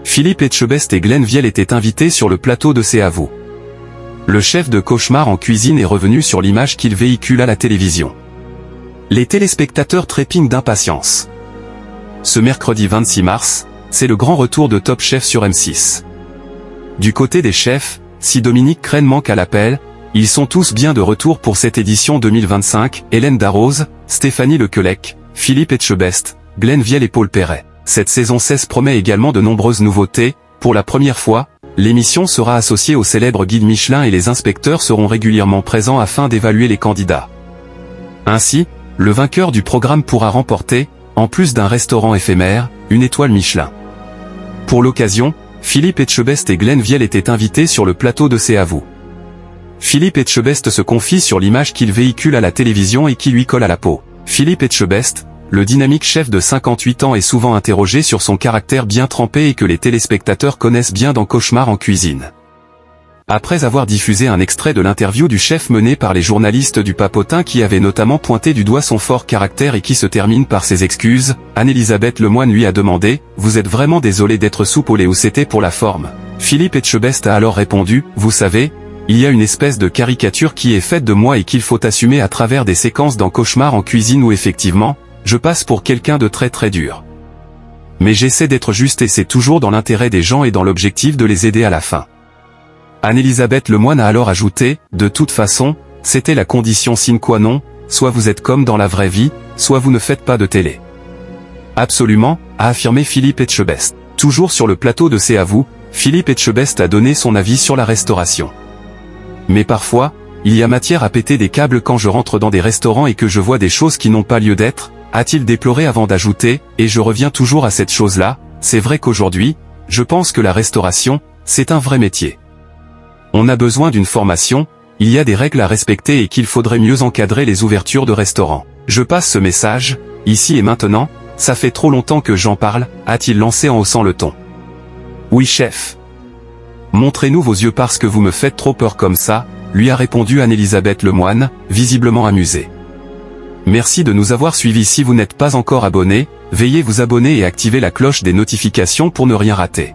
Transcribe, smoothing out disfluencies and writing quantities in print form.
Philippe Etchebest et Glenn Viel étaient invités sur le plateau de C'est à vous. Le chef de Cauchemar en cuisine est revenu sur l'image qu'il véhicule à la télévision. Les téléspectateurs trépignent d'impatience. Ce mercredi 26 mars, c'est le grand retour de Top Chef sur M6. Du côté des chefs, si Dominique Crenn manque à l'appel, ils sont tous bien de retour pour cette édition 2025, Hélène Darroze, Stéphanie Lequelec, Philippe Etchebest, Glenn Viel et Paul Perret. Cette saison 16 promet également de nombreuses nouveautés. Pour la première fois, l'émission sera associée au célèbre guide Michelin et les inspecteurs seront régulièrement présents afin d'évaluer les candidats. Ainsi, le vainqueur du programme pourra remporter, en plus d'un restaurant éphémère, une étoile Michelin. Pour l'occasion, Philippe Etchebest et Glenn Viel étaient invités sur le plateau de C'est à vous. Philippe Etchebest se confie sur l'image qu'il véhicule à la télévision et qui lui colle à la peau. Philippe Etchebest, le dynamique chef de 58 ans est souvent interrogé sur son caractère bien trempé et que les téléspectateurs connaissent bien dans Cauchemar en cuisine. Après avoir diffusé un extrait de l'interview du chef menée par les journalistes du Papotin qui avait notamment pointé du doigt son fort caractère et qui se termine par ses excuses, Anne-Elisabeth Lemoine lui a demandé « Vous êtes vraiment désolé d'être soupe au lait ou c'était pour la forme ?» Philippe Etchebest a alors répondu « Vous savez, il y a une espèce de caricature qui est faite de moi et qu'il faut assumer à travers des séquences dans Cauchemar en cuisine où effectivement, je passe pour quelqu'un de très très dur. Mais j'essaie d'être juste et c'est toujours dans l'intérêt des gens et dans l'objectif de les aider à la fin. » Anne-Elisabeth Lemoine a alors ajouté « De toute façon, c'était la condition sine qua non, soit vous êtes comme dans la vraie vie, soit vous ne faites pas de télé. » Absolument, a affirmé Philippe Etchebest. Toujours sur le plateau de C'est à vous, Philippe Etchebest a donné son avis sur la restauration. Mais parfois, il y a matière à péter des câbles quand je rentre dans des restaurants et que je vois des choses qui n'ont pas lieu d'être, a-t-il déploré avant d'ajouter, et je reviens toujours à cette chose-là, c'est vrai qu'aujourd'hui, je pense que la restauration, c'est un vrai métier. On a besoin d'une formation, il y a des règles à respecter et qu'il faudrait mieux encadrer les ouvertures de restaurants. Je passe ce message, ici et maintenant, ça fait trop longtemps que j'en parle, a-t-il lancé en haussant le ton. Oui chef. Montrez-nous vos yeux parce que vous me faites trop peur comme ça, lui a répondu Anne-Elisabeth Lemoine, visiblement amusée. Merci de nous avoir suivis. Si vous n'êtes pas encore abonné, veuillez vous abonner et activer la cloche des notifications pour ne rien rater.